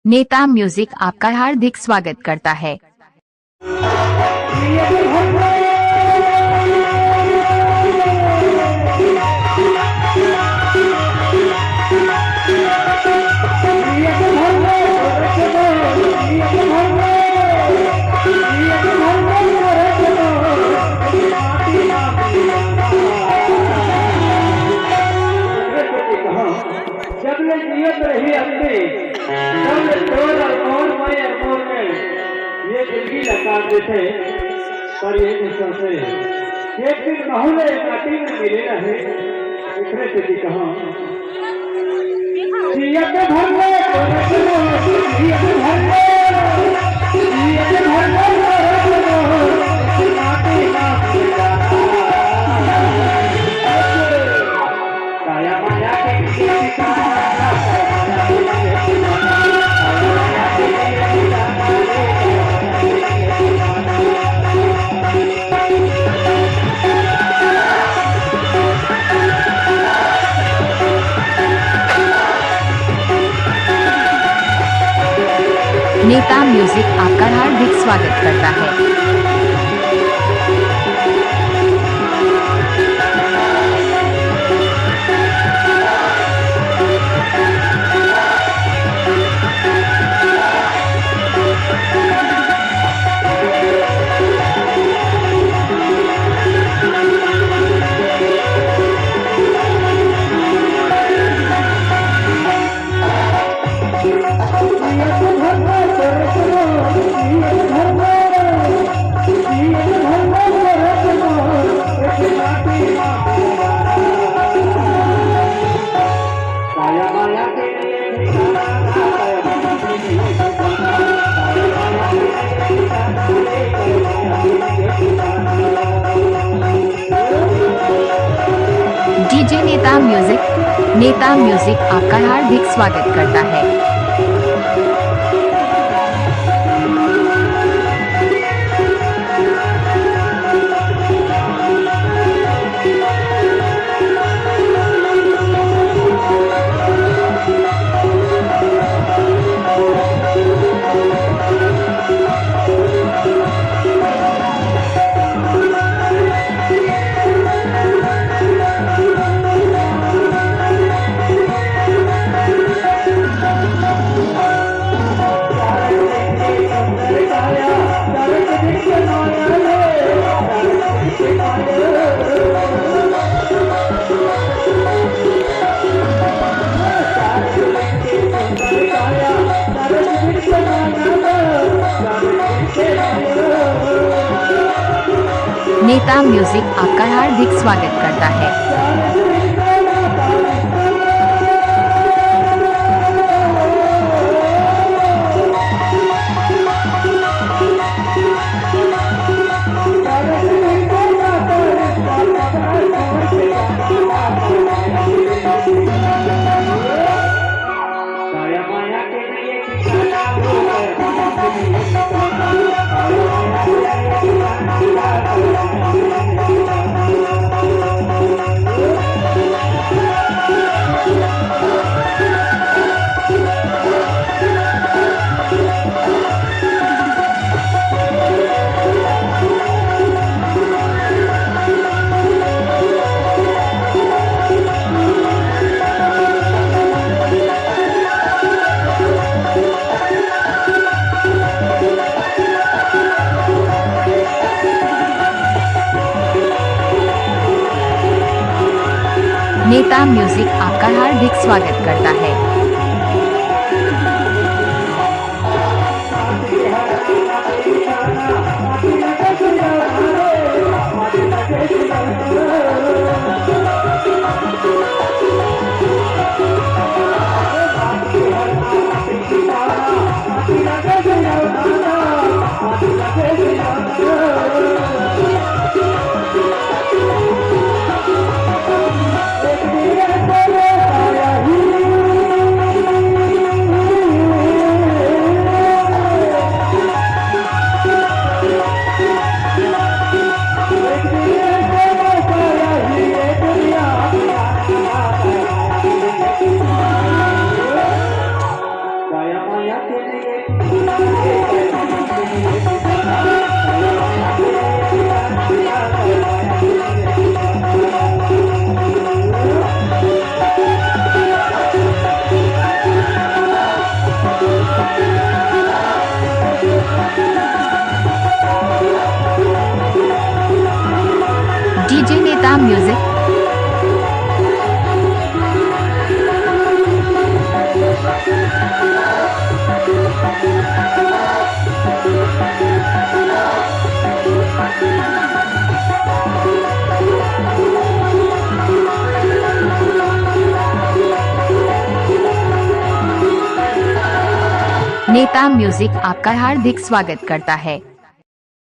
नेता म्यूजिक आपका हार्दिक स्वागत करता है। जब ले नियत रही अपनी तब ले तोड़ और मैं ये जिंदगी लगाते थे पर ये निश्चय से एक दिन माहौल माटी में मिले रहे दूसरे से भी कहा जियत भर में जियत भर में जियत भर में माटी ना काया माया के नेता म्यूजिक आपका हार्दिक स्वागत करता है। डीजे नेता म्यूजिक आपका हार्दिक स्वागत करता है। नेता म्यूजिक आपका हार्दिक स्वागत करता है। नेता म्यूजिक आपका हार्दिक स्वागत करता है। के लिए ये पैसा के लिए डीजे नेता म्यूजिक। नेता म्यूजिक आपका हार्दिक स्वागत करता है।